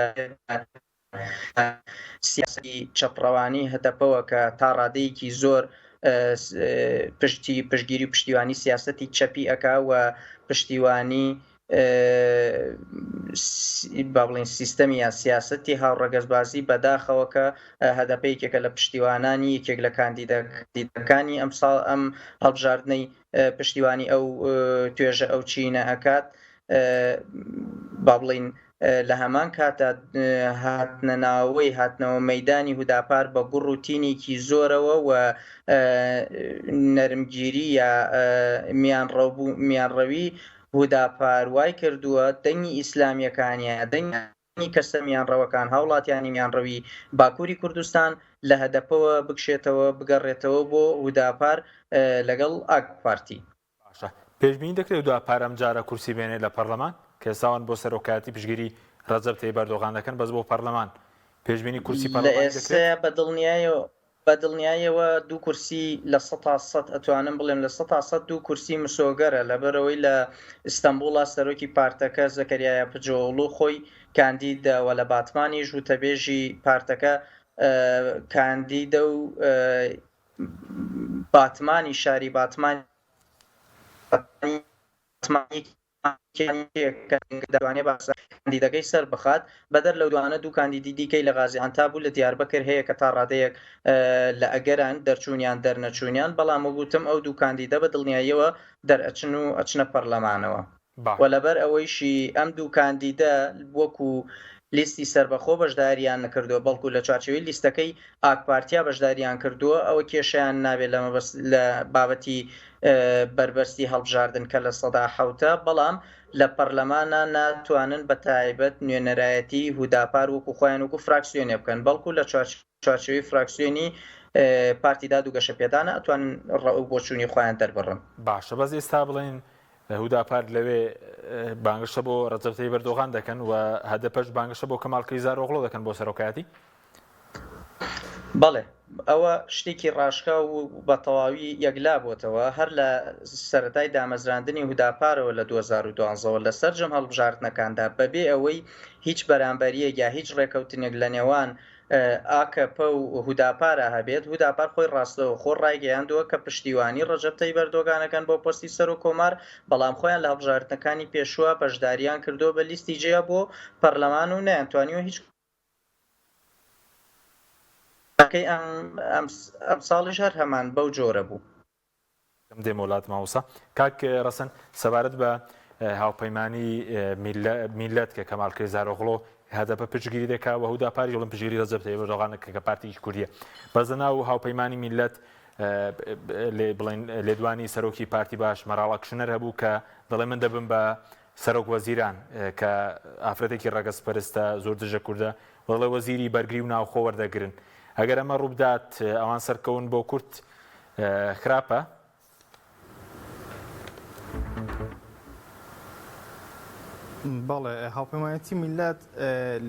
سیاسی چەپڕەوانی هەدەپەوە کە تا ڕادەیەکی زۆر پشتگیری و پشتیوانی سیاسەتی چەپی ئەکا و پشتیوانی با بڵین سیستەمی یا سیاسەتی هاوڕەگەزبازی بەداخەوە کە هەدەپەیەکێکە لە پشتیوانانی یەکێک لە کاندیدەکانی ئەم هەڵبژاردنەی پشتیوانی ئەو توێژە ئەو چینە ئەکات با بڵین لە هەمان کاتە هاتنەناوەی هاتنەوە مەیدانی هوداپار بە گوڕ و تینێکی زۆرەوە و نەرمگیری یا میانڕەوی هوداپار وای کردووە دەنگی ئیسلامیەکانیە دەنگی کەسە میانڕەوەکان هاوڵاتیانی میانڕەوی باکووری کوردستان لە هەدەپەوە بکشێتەوە بگەڕێتەوە بۆ هوداپار لەگەڵ ئاک پارتی باشە پێشبینی دەکرێت هوداپار ئەم جارە کورسی بێنێت لە پەرلەمان کە ئێستاوان بۆ سەرۆکایەتی پشگیری ڕەجەب تەیب ئەردۆغان دەکەن بەس بۆ پەرلەمان پێشبینی کورسی پەرلەمان دەکرێت بە دڵنیایەوە دوو کورسی لە 100 ئەتوانم بڵێم لە 100 دوو کورسی مسۆگەرە لەبەرەوەی لە ئیستانبوڵا سەرۆکی پارتەکە زەکەریایە پجۆڵو خۆی کاندیدەوە لە باتمانیش و تەبێژی پارتەکە کاندیدە و باتمانی شاری باتمانی کاندیدەکەی سەر بخات بەدەر لەو دوانە دوو کاندیدی دیکەی لە غازیانتاب بوو لە دیاربەکر هەیە کە تا ڕادەیەک لە ئەگەران دەرچوونیان دەرنەچوونیان بەڵام وگوتم ئەو دوو کاندیدە بە دڵنیاییەوە دەرئەچن و ئەچنە پەرلەمانەوە و لەبەر ئەوەیشی ئەم دوو کاندیدە وەکو لیستی سربەخۆ بەشداریان نەکردووە بەڵکو لە چارچەوەی لیستەکەی ئاکپارتیا بەشداریان کردووە ئەوە کێشیان نابێت لە بابەتی بربەستی هەڵبژاردن کە لە 100 بەڵام لە پەرلەمانە ناتوانن بە تایبەت نوێنەرایەتی هوداپار وەکو خۆیان وەکو فراکسیۆنێ بکەن بەڵکو لە چارچەوەی فراکسیۆنی پارتی داد و گەشەپێدانە ئەتوانن ڕەو بۆچوونی خۆیان دەربڕن باشە بەس ئێستا بڵێن هوداپار لەوێ بانگشتە بۆ ڕەجەب تەیب ئەردۆغان دەکەن و هەدەپەش بانگشتە بۆ کەمال کلیزاروغلۆ دەکەن بۆ سەرۆکایەتی؟ بەڵێ ئەوە شتێکی ڕاشکا و بە تەواوی یەکلا بۆتەوە هەر لە سەرەتای دامەزراندنی هوداپارەوە لە 2012ەوە لەسەر جەم هەڵبژاردنەکاندا بەبێ ئەوەی هیچ بەرامبەریەک یا هیچ ڕێکەوتنێک لە نێوان ئاکەپ و هوداپارە هەبێت هوداپار خۆی ڕاستەوە خۆ ڕایگەیاندووە کە پشتیوانی ڕەجەب تەیب ئەردۆغانەکەن بۆ پۆستی سەر و کۆمار بەڵام خۆیان لە هەڵبژاردنەکانی پێشووە بەشداریان کردو بە لیستی جێ بۆ پەرلەمان و نەیانتوانیوە هیچ ئەم ساڵیش هەر هەمان بەو جۆرە بوو. دێم وڵات ماوسا کاک ڕەسەن سەبارەت بە هاوپەیمانی میلەت کە کەمال کلیزاروغلۆ هەدەپە پشتگیری دەکات و هوداپاری وڵم پشتگیری ڕەجەب تەیب ئەردۆغانەکە کە پارتیی کوردیە بەزەنا و هاوپەیمانی میلەت لێدوانی سەرۆکی پارتی باش مەراڵ ئاکشنەر هەبوو کە دەڵێ من دەبم بە سەرۆک وەزیران کە ئافرەتێکی ڕەگەزپەرستە زۆر دژە کووردە وەڵێ وەزیری بەرگری و ناوخۆ وەردەگرن ئەگەر ئەمە ڕووبدات ئەوان سەرکەون بۆ کورد خراپە؟ بەڵێ هاوپەیمانێتی میلەت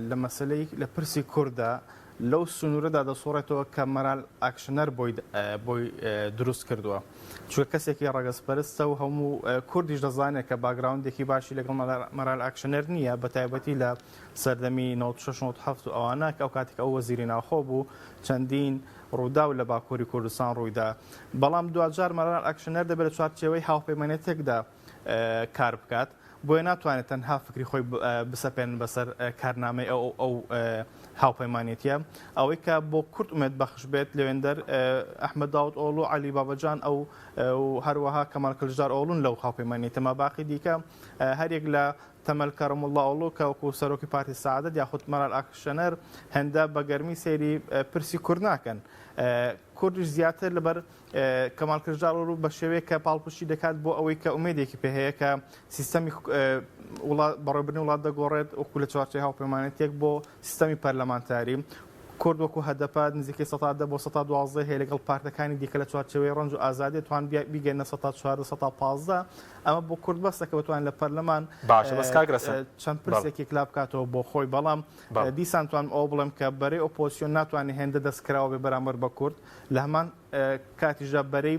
لە مەسلەی لە پرسی کووردا لەو سنوورەدا دەسۆڕێتەوە کە مەرال ئاکشنەر بۆی دروست کردووە چونکە کەسێکی ڕەگەزپەرستە و هەموو کوردیش دەزانێت کە باگراوندێکی باشی لەگەڵ مەرال ئاکشنەر نییە بە تایبەتی لە سەردەمی 96 ئەوانە کە ئەو کاتێک ئەو وەزیری ناوخۆ بوو چەندین ڕوودا و لە باکووری کوردستان ڕوویدا بەڵام دوجار مەرال ئاکشنەر دەبێت لە چوارچێوەی هاوپەیمانێتێکدا کار بکات بۆیە ناتوانێت تەنها فکری خۆی بسەپێن بەسەر کارنامەی ئەو هاوپەیمانێتیە ئەوەی کە بۆ کورد ئومێد بەخش بێت لەوێندەر ئەحمەد داوود ئۆڵو و عەلی بابەجان ئەو هەروەها کەمال کلژدار ئۆڵون لەو هاوپەیمانێتە ماباقی دیکە هەرێک لە تەمەل کەرەموڵڵا ئۆڵو کە وەکو سەرۆکی پارتی سەعادەت یاخود مەرال ئاکشنەر هەندە بە گەرمی سەیری پرسی کورد ناکەن کوردیش زیاتر لەبەر کەمال کلژدار ئۆڵو بە شێوەیە کە پاڵپشتی دەکات بۆ ئەوەی کە ئومێدێکی پێ هەیە کە سیستەمی بەڕێوەبردنی وڵات دەگۆڕێت وەکو لە چوارچێ هاوپەیمانێتێک بۆ سیستەمی پەرلەمانتاری کورد وەکو هەدەپە نزیکەی 110 بۆ 112 هەیە لەگەڵ پارتەکانی دیکە لە چوارچێوەی ڕەنج و ئازادی توان بیگەنە 114 115 ئەمە بۆ کورد بەسەکە بتوان لە پەرلەمان چەند پرسێکی کلا بکاتەوە بۆ خۆی بەڵام دیسان توان ئەو بڵێم کە بەرەی ئۆپۆزیسیۆن ناتوانێت هێندە دەستکراوە بێ بەرامبەر بە کورد لە هەمان کاتیژە بەرەی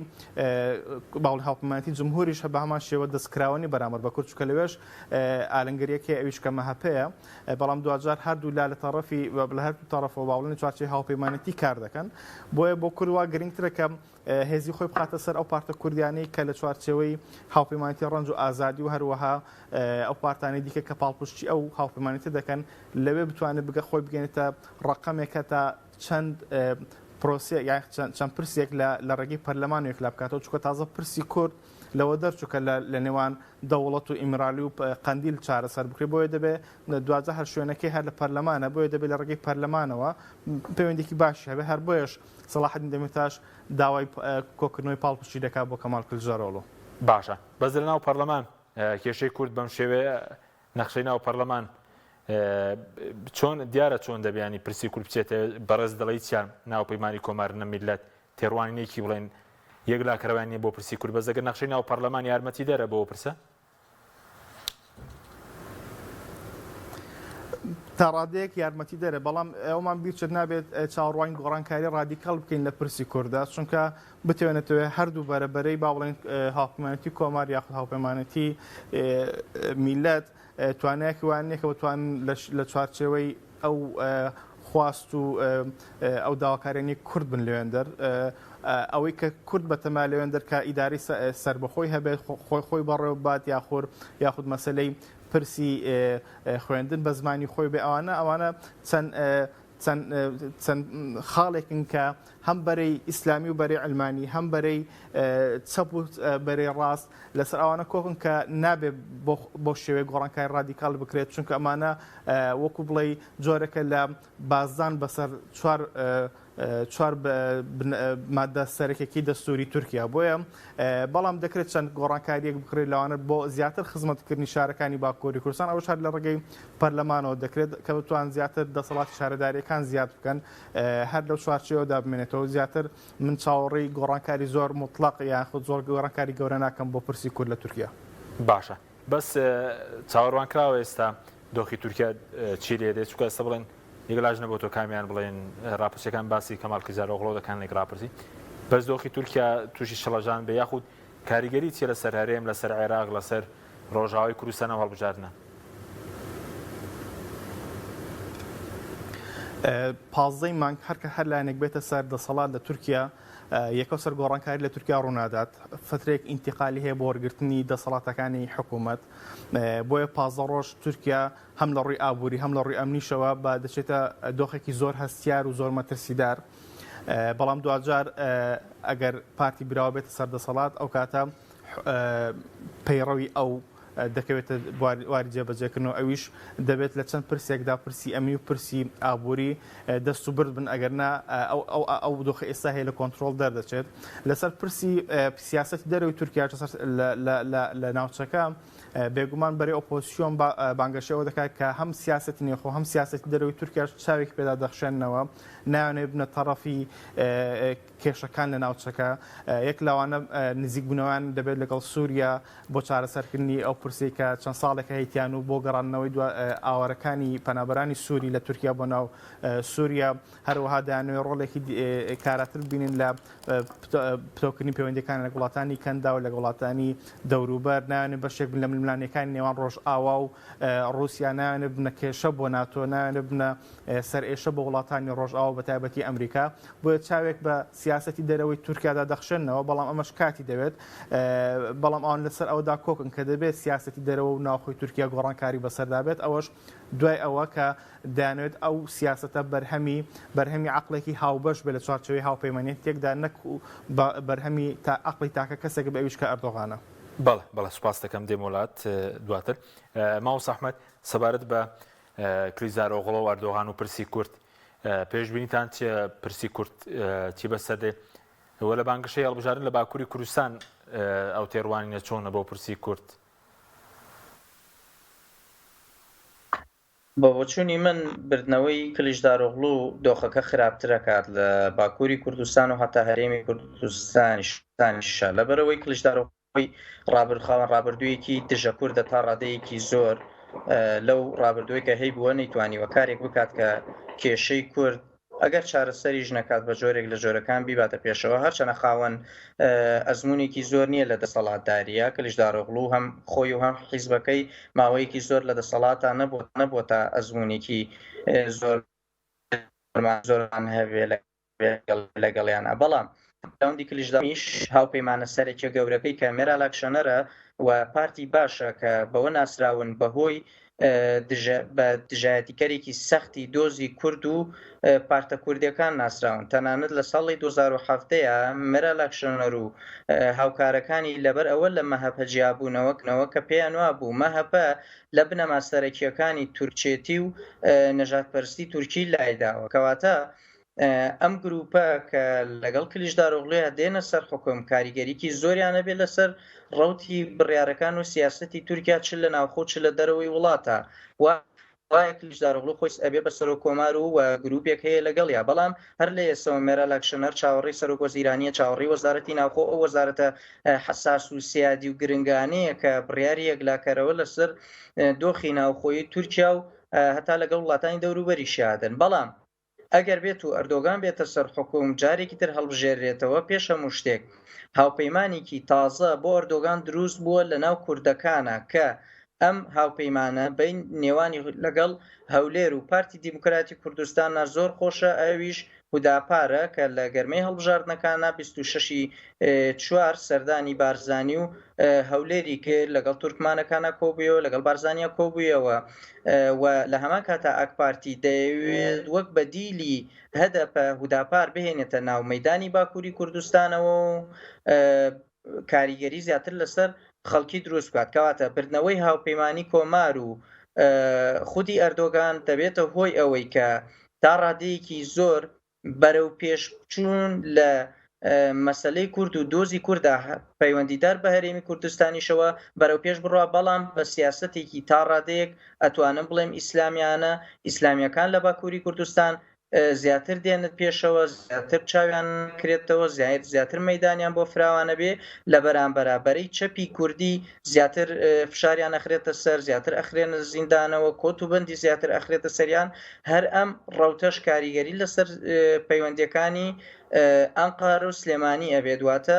باوڵی هاوپەیمانێتی جمهوریش بە هەمان شێوە دەستکراوەنی بەرامبەر بە کورد چونکە لەوێش ئالنگەریەکی ئەویش کە مەهەپەیە بەڵام دوجار هەردوو لا لە تەڕەفی لە هەردوو تەڕەفەوە باوڵی چوارچێی هاوپەیمانێتی کار دەکەن بۆیە بۆ کورد وا گرنگترە کە هێزی خۆی بخاتە سەر ئەو پارتە کوردیانەی کە لە چوارچێوەی هاوپەیمانێتی ڕەنج و ئازادی و هەروەها ئەو پارتانی دیکە کە پاڵپشتی ئەو هاوپەیمانێتی دەکەن لەوێ بتوانێت بگە خۆی بگەێنێتە ڕقەمێکە تا چەند پرۆسێ یا چەند پرسێک لە ڕێگەی پەرلەمانێک لا بکاتەوە چونکە تازە پرسی کورد لەوە دەرچووکە لە نێوان دەوڵەت و ئیمرالی و قەندیل چارەسەر بکرێت بۆیە دەبێت دوازە هەر شوێنەکەی هەر لە پەرلەمانە بۆیە دەبێت لە ڕێگەی پەرلەمانەوە پەیوەندێکی باشی هەبێ هەر بۆیش سەلاحەدین دەمیتاش داوای کۆکردنەوەی پاڵپشتی دەکات بۆ کەمال کلژدار ئۆڵۆ باشە بەزر ناو پەرلەمان کێشەی کورد بەم شێوەیە نەخشەی ناو پەرلەمان چۆن دیارە چۆن دەبیانی پرسی کورد بچێتە بەڕێز دەڵی چیان ناوپەیمانی کۆماردنە میلەت تێڕوانینێکی بڵێن یەک لاکەڕەوانیە بۆ پرسی کورد بەزەگەر نەخشەی ناو پەرلەمان یارمەتی دەرە بۆ پرسە تا ڕادەیەک یارمەتی دەرە بەڵام ئەومان بیرچێت نابێت چاوەڕوانی گۆڕانکاری ڕادیکاڵ بکەین لە پرسی کووردا چونکە بتوێنێتەوە هەردوو بەرەبەرەی با بڵێن هاوپەیمانێتی کۆمار یاخود هاوپەیمانێتی میلەت توانایەکی وانەیە کە بتوان لە چوارچێوەی ئەو خواست و ئەو داواکارێنی کورد بن لەوێندەر ئەوەی کە کورد بەتەما لەوێندەر کە ئیداری سربەخۆی هەبێت خۆی بەڕێوە بات یاخود مەسەلەی پرسی خوێندن بە زمانی خۆی بێ ئەوانە چەند خاڵێکن کە هەم بەرەی ئیسلامی و بەرەی ئەلمانی هەم بەرەی چەپ و بەرەی ڕاست لەسەر ئەوانە کۆکن کە نابێت بۆ شێوەیە گۆڕانکاری ڕادیکاڵ بکرێت چونکە ئەمانە وەکو بڵێ جۆرەکە لە بازدان بەسەر چوار مادە سەرەکیەکی دەستوری تورکیا بۆیە بەڵام دەکرێت چەند گۆڕانکاریەک بکرێت لەوانە بۆ زیاتر خزمەتکردنی شارەکانی باکووری کوردستان ئەوش هەر لە ڕێگەی پەرلەمانەوە دەکرێت کە بتوان زیاتر دەسەڵاتی شارەداریەکان زیاد بکەن هەر لەو چوارچێوەدا بمێنێتەوە زیاتر من چاوەڕێی گۆڕانکاری زۆر مطلق یاخود زۆر گۆڕانکاری گەورە ناکەم بۆ پرسی کورد لە تورکیا باشە بەس چاوەڕوان کراوە ئێستا دۆخی تورکیا چی لێ دێت چکە ئێستا بڵێن یەکلاژ نەبوو تۆ کامیان بڵێن راپرسیەکان باسی کەمال کلیزارۆغڵۆ دەکەن لێک راپرسی بەس دۆخی تورکیا تووشی شەڵەژان بە یاخود کاریگەری چیە لەسەر هەرێم لەسەر عێراق لەسەر ڕۆژاوای کوردستان هەڵبژاردنە 15 مانگ هەر لایەنێک بێتە سەر دەسەڵات لە تورکیا یەکە سەر گۆڕانکاری لە تورکیا ڕوونادات فترێک ئینتیقالی هەیە بۆ وەرگرتنی دەسەڵاتەکانی حکوومەت بۆیە 15 ڕۆژ تورکیا هەم لە ڕووی ئابووری هەم لە ڕووی ئەمنیشەوە بە دەچێتە دۆخێکی زۆر هەستیار و زۆر مەترسیدار بەڵام دوجار ئەگەر پارتی براوە بێتە سەر دەسەڵات ئەو کاتە پەیڕەوی ئەو دەکەوێتە واری جێبەجێکردنەوە ئەویش دەبێت لە چەند پرسێکدا پرسی ئەمی و پرسی ئابووری دەست و برد بن ئەگەرنا ئەو دۆخە ئێستا هەیە لە کۆنتترۆل دەردەچێت لەسەر پرسی سیاسەتی دەرەوەی تورکیا لە ناوچەکە بێگومان بەرەی ئۆپۆزیسیۆن بانگەشەوە دەکات کە هەم سیاسەتی نێخۆ هەم سیاسەتی دەرەوەی تورکیا چاوێک پێدا دەخشێنەوە ناوێنێ بنە تەڕەفی کێشەکان لە ناوچەکە یەک لەوانە نزیک بوونەوەیان دەبێت لەگەڵ سووریا بۆ چارەسەرکردنی ئەو پرسی کە چەند ساڵێکە هەیتیان و بۆ گەڕانەوەی ئاوارەکانی پەنابەرانی سووری لە تورکیا بۆ ناو سووریا هەروەها دایانەوەی ڕۆڵێکی کاراتر بینین لە پتۆکردنی پەیوەندیەکان لە وڵاتانی کەندا و لە وڵاتانی دەوروبەر ناوێنێ بەشێک بن لە ململانەکانی نێوان ڕۆژ ئاوا و رووسیا ناوێنێ بنە کێشە بۆ ناتۆ ناوێنێ بنە سەرئێشە بە وڵاتانی ڕۆژ ئاوا بە تایبەتی ئەمریکا بۆیە چاوێک بە سیاسەتی دەرەوەی تورکیادا دەخشێنەوە بەڵام ئەمەش کاتی دەوێت بەڵام ئەوان لەسەر ئەودا کۆکن کە دەبێت سیاسەتی دەرەوە و ناوخۆی تورکیا گۆڕانکاری بەسەردا بێت ئەوەش دوای ئەوە کە دەیانوێت ئەو سیاسەتە بەرهەمی عقلێکی هاوبەش بێت لە چوارچەوەی هاوپەیمانیەتێکدا نەک بەرهەمی تا عقلی تاکە کەسێک بە ئەویش کە ئەردۆغانە. بەڵێ سوپاس دەکەم دێم وڵات دواتر ماوەس ئەحمەد سەبارەت بە کلیزارۆغڵۆ و ئەردۆغان و پرسی کورد پێشبینیتان چیە پرسی کورد چی بەسەردێ وە لە بانگشەی هەڵبژاردن لە باکووری کوردستان ئەو تێڕوانینە چۆنە بۆ پرسی کورد؟ بە بۆچوونی من بردنەوەی کلیژدارۆغڵو دۆخەکە خراپترەکات لە باکووری کوردستان و هەتا هەرێمی کوردستانیشە لەبەرەوەی کلیژدارۆغڵی ڕابردخاوەن ڕابردوویەکی دژە کووردە تا ڕادەیەکی زۆر لەو ڕابردووی کە هەی بووە نەیتوانی وەکارێک بکات کە کێشەی کورد ئەگەر چارەسەریش نەکات بە جۆرێک لە جۆرەکان بیباتە پێشەوە هەرچەنە خاوەن ئەزمونێکی زۆر نییە لە دەسەڵاتداریە کلیژدارۆغڵو هەم خۆی و هەم حیزبەکەی ماوەیەکی زۆر لە دەسەڵاتە نەبووە تا ئەزمونێکی زۆرمان هەبێ لەگەڵیانە بەڵام داوندی کلیژداریش هاوپەیمانە سەرێکە گەورەکەی کامێرا لاکشەنەرە و پارتی باشە کە بەوە ناسراون بەهۆی بە دژایەتیکەرێکی سەختی دۆزی کورد و پارتە کوردیەکان ناسراون تەنانەت لە ساڵی 2007ەیە مێرا لاکشەنەر و هاوکارەکانی لەبەر ئەوە لە مەهەپە جیابوونەوەکنەوە کە پێیان وابوو مەهەپە لە بنەما سەرەکیەکانی تورکێتی و نەژادپەرستی تورکی لایداوە کەواتە ئەم گروپە کە لەگەڵ کلیژدارۆغڵۆیە دێنە سەر حکوم کاریگەریکی زۆریانە بێت لەسەر ڕەوتی بڕیارەکان و سیاسەتی تورکیا چ لە ناوخۆ چ لە دەرەوەی وڵاتە وایە کلیژدارۆغڵو خۆی ئەبێ بە سەرۆک کۆمار و گروپێک هەیە لەگەڵیا بەڵام هەر لە ئێسەوە مێرا لاکشەنەر چاوەڕێی سەرۆک وەزیرانیە چاوەڕێی وەزارەتی ناوخۆ ئەو وەزارەتە حساس و سیادی و گرنگانەیە کە بڕیاری یەکلاکەرەوە لەسەر دۆخی ناوخۆی تورکیا و هەتا لەگەڵ وڵاتانی دەوروبەری شیادن بەڵام ئەگەر بێت و ئەردۆغان بێتە سەر حکوم جارێکی تر هەڵبژێرێتەوە پێش هەموو شتێک هاوپەیمانێکی تازە بۆ ئەردۆغان دروست بووە لە ناو کوردەکانە کە ئەم هاوپەیمانە بین نێوانی لەگەڵ هەولێر و پارتی دیموکراتی کوردستانە زۆر خۆشە ئەویش هوداپارە کە لە گەرمەی هەڵبژاردنەکانە 26/4 سەردانی بارزانی و هەولێری کرد لەگەڵ تورکمانەکانە کۆبوویەوە لەگەڵ بارزانیا کۆبوویەوە و لە هەمان کاتا ئەک پارتی دەیەوێت وەک بەدیلی هەدەپە هوداپار بهێنێتە ناو مەیدانی باکووری کوردستانەوە و کاریگەری زیاتر لەسەر خەڵکی دروست بکات کەواتە بردنەوەی هاوپەیمانی کۆمار و خودی ئەردۆغان دەبێتە هۆی ئەوەی کە تا ڕادەیەکی زۆر بەرەو پێشچوون لە مەسەلەی کورد و دۆزی کووردا پەیوەندیدار بە هەرێمی کوردستانیشەوە بەرەو پێش بڕوا بەڵام بە سیاسەتێکی تا ڕادەیەک ئەتوانم بڵێم ئیسلامیانە ئیسلامیەکان لە باکووری کوردستان زیاتر دێنت پێشەوە زیاتر چاویان کرێتەوە زیاتر مەدانیان بۆ فراوانە بێ لە بەرامبەرابەرەی چەپی کوردی زیاتر فشاریان ئەخرێتە سەر زیاتر ئەخرێنە زیندانەوە کۆتوبندی زیاتر ئەخرێتە سەریان هەر ئەم ڕەوتەش کاریگەری لەسەر پەیوەندیەکانی ئەنقارە و سلێمانی ئەبێ دواتە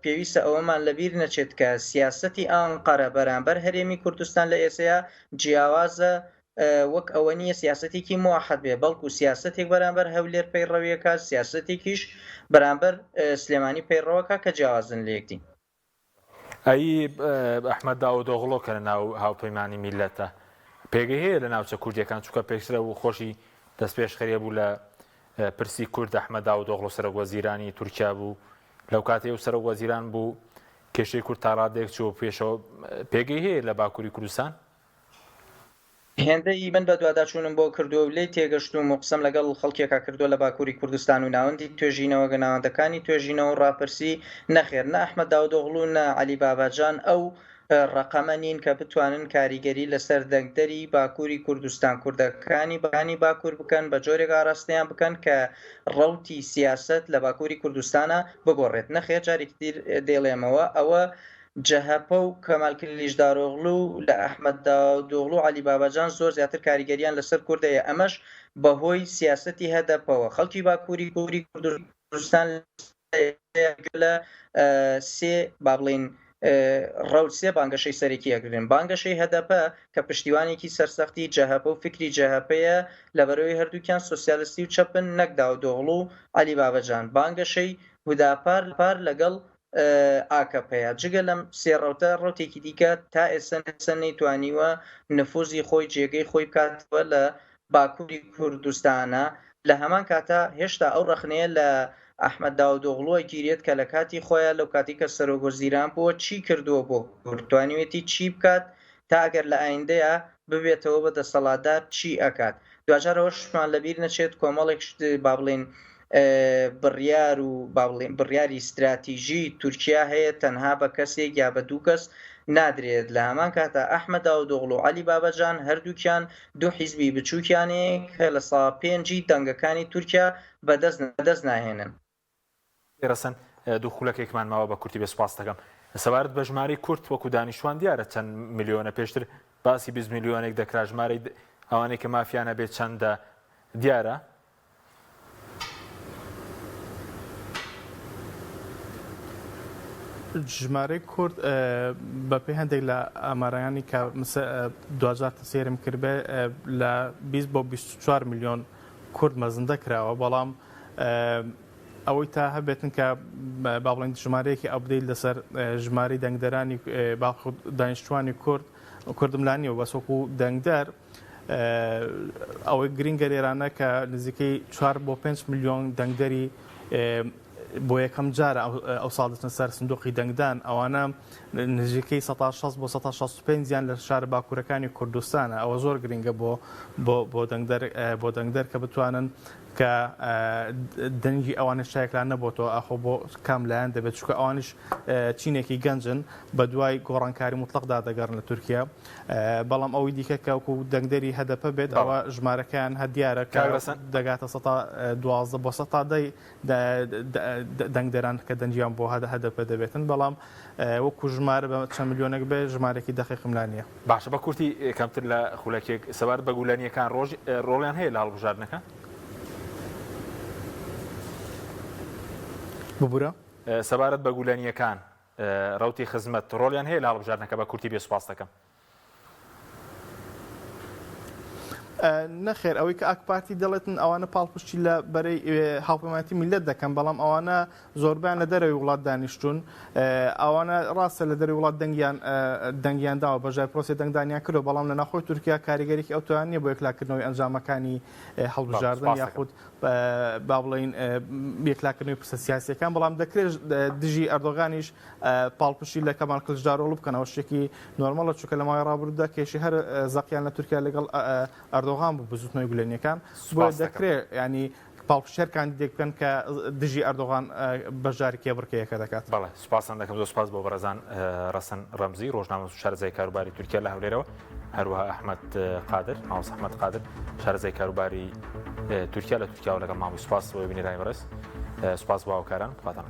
پێویستە ئەوەمان لەبیر نەچێت کە سیاسەتی ئەنقارە بەرامبەر هەرێمی کوردستان لە ئێسەیە جیاوازە وەک ئەوە نییە سیاسەتێکی موحد بێ بەڵکو سیاسەتێک بەرامبەر هەولێر پەیڕەویەکە سیاسەتێکیش بەرامبەر سلێمانی پەیڕەوەکە کە جیاوازن لە یەکدین. ئەی ئەحمەد داودۆغڵۆ کە لە ناو هاوپەیمانی میلەتە پێگەی هەیە لە ناوچە کوردیەکان چووکە پێشترە و خۆشی دەست پێش خەریە بوو لە پرسی کورد ئەحمەد داودۆغڵۆ سەرۆکوەزیرانی تورکیا بوو لەو کاتێ و سەرۆکوەزیران بوو کێشەی کورد تا ڕادێک چوە پێشەوە پێگەی هەیە لە باکووری کوردستان؟ هێندەی من بە دوواداچوونم بۆ کردو لێی تێگەشتوم و قسەم لەگەڵ خەڵکێکا کردووە لە باکووری کوردستان و ناوەندی توێژینەوە گەناوەندەکانی توێژینەوە ڕاپرسی نەخێر نە ئەحمەد داودۆغڵو نە عەلی باباجان ئەو ڕقەمە نین کە بتوانن کاریگەری لەسەر دەنگدەری باکووری کوردستان کوردەکانی بەکانی باکوور بکەن بە جۆرێک ئاراستەیان بکەن کە ڕەوتی سیاسەت لە باکووری کوردستانە بگۆڕێت نەخێر جارێکی تر دێڵێمەوە ئەوە جەهەپە و کەمال کلیژدارۆغلو لە ئەحمەد داودۆغڵو و عەلی باباجان زۆر زیاتر کاریگەریان لەسەر کوردەیە ئەمەش بەهۆی سیاسەتی هەدەپەوە خەڵکی باکووری کوردستان لە سێ با بڵێن ڕەوت سێ بانگەشەی سەرەکی ئەگرن بانگەشەی هەدەپە کە پشتیوانێکی سەرسەختی جەهەپە و فکری جەهەپەیە لەبەرەوەی هەردووکیان سۆسیالیستی و چەپن نەک داودۆغڵو و عەلی باباجان بانگەشەی هوداپار لەگەڵ ئاکەپەیە جگە لەم سێڕەوتە ڕەوتێکی دیکە تا ئێستا نەیتوانیوە نفوزی خۆی جێگەی خۆی بکاتەوە لە باکووری کوردستانە لە هەمان کاتە هێشتا ئەو ڕەخنەیە لە ئەحمەد داودۆغڵۆ گیرێت کە لە کاتی خۆیان لەو کاتی کە سەرۆکوەزیران بووە چی کردووە بۆ توانیوێتی چی بکات تا ئەگەر لە ئایندەیە ببێتەوە بە دەسەڵاتدار چی ئەکات دوجارەوەشمان لەبیر نەچێت کۆمەڵێک با بڵێن بڕیار و بڕیاری استراتیژی تورکیا هەیە تەنها بە کەسێک یا بە دوو کەس نادرێت لە هەمان کاتە ئەحمەد داودۆغڵو و عەلی باباجان هەردووکیان دوو حیزبی بچووکیانەیە کە لە ساڵ پێنجی دەنگەکانی تورکیا بەدەست ناهێنن. ێرەسەن دوو خولەکێکمان ماوە بە کورتی بێ سوپاس دەکەم سەبارەت بە ژمارەی کورد وەکو دانیشتوان دیارە چەند ملیۆنە پێشتر باسی 20 میلیۆنێک دەکرا ژمارەی ئەوانەی کە مافیانە بێت چەندە دیارە؟ ژمارەی کورد بەپێی هەندێک لە ئامارەیانی کە 2000 سێرم کردبێ لە 20 بۆ 24 میلیۆن کورد مەزندە کراوە بەڵام ئەوەی تا هەبێتن کە با بڵێن ژمارەیەکی ئەبدەیت لەسەر ژمارەی دەنگدەرانی دانیشتوانی کوردم لانیەوە بەسۆکو دەنگدەر ئەوەی گرنگە لێرانە کە نزیکەی 4 بۆ 5 میلیۆن دەنگدەری بۆ یەکەم جارە ئەو ساڵ دەچنە سەر سندوقی دەنگدان ئەوانە نزیکەی 160 بۆ 165 یان لە شارە باکوورەکانی کوردستانە ئەوە زۆر گرنگە بۆ دەنگدەر کە بتوانن کە دەنگی ئەوانە شایەکلان نەبۆتەوە ئاخۆ بۆ کام لایەن دەبێت چونکە ئەوانش چینێکی گەنجن بە دوای گۆڕانکاری مطلقدا دەگەڕن لە تورکیا بەڵام ئەوەی دیکە کە وەکو دەنگدەری هەدەپە بێت ئەوە ژمارەکەیان هەدیارە کە دەگاتە 12 بۆ 100 دەنگدەران کە دەنجیان بۆ هەدەپە دەبێتن بەڵام وەکو ژمارە بە چەند میلیۆنێک بێ ژمارێکی دەقیقم لا نییە. باشە بە کورتی کەمتر لە خولەکێک سەبارەت بە گولانیەکان ڕۆڵیان هەیە لە هەڵبژاردنەکە؟ ببوورە سەبارەت بە گولانیەکان ڕەوتی خزمەت ڕۆڵیان هەیە لە هەڵبژاردنەکە بە کورتی بێ سوپاس دەکەم. نەخێر ئەوەی کە ئاکپارتی دەڵێتن ئەوانە پاڵپشتی لە بەرەی هاوپەیمانیتی میلەت دەکەن بەڵام ئەوانە زۆربیان لە دەرەوەی وڵات دانیشتون ئەوانە ڕاستە لە دەرەوەی وڵات دەنگیان داوە بەژای پرۆسی دەنگدانیان کردو بەڵام لە ناخۆی تورکیا کاریگەریکی ئەو توان نیە بۆ یەکلاکردنەوەی ئەنجامەکانی هەڵبژاردن یاخود با بڵێن یەکلاکردنەوەی پرسە سیاسیەکان بەڵام دەکرێت دژی ئەردۆغانیش پاڵپشتی لە کەمال کلیژدارۆغڵو بکەنەوە شتێکی نۆرمەڵە چونکە لە ماوەی ڕابردوودا کێشی هەر زەقیان لە تورکیا لەگەڵ ئەردۆغان بوو بزوتنەوەی گولێنیەکان بۆ دەکرێت ینی پاڵپشتێرکان دێکبن کە دژی ئەردۆغان بەشداری کێبڕکەیەکە دەکات. بەڵێ سوپاسان دەکەم زۆر سوپاس بۆ بەڕێزان ڕەسەن ڕەمزی ڕۆژنامە شارەزای کاروباری تورکیا لە هەولێرەوە هەروەها ئەحمەد قادر مامۆستا ئەحمەد قادر شارەزای کاروباری تورکیا لە تورکیا و لەگەڵ مامی سوپاس بۆ بینێرانی بەڕێز سوپاس بۆ هاوکاران خواتان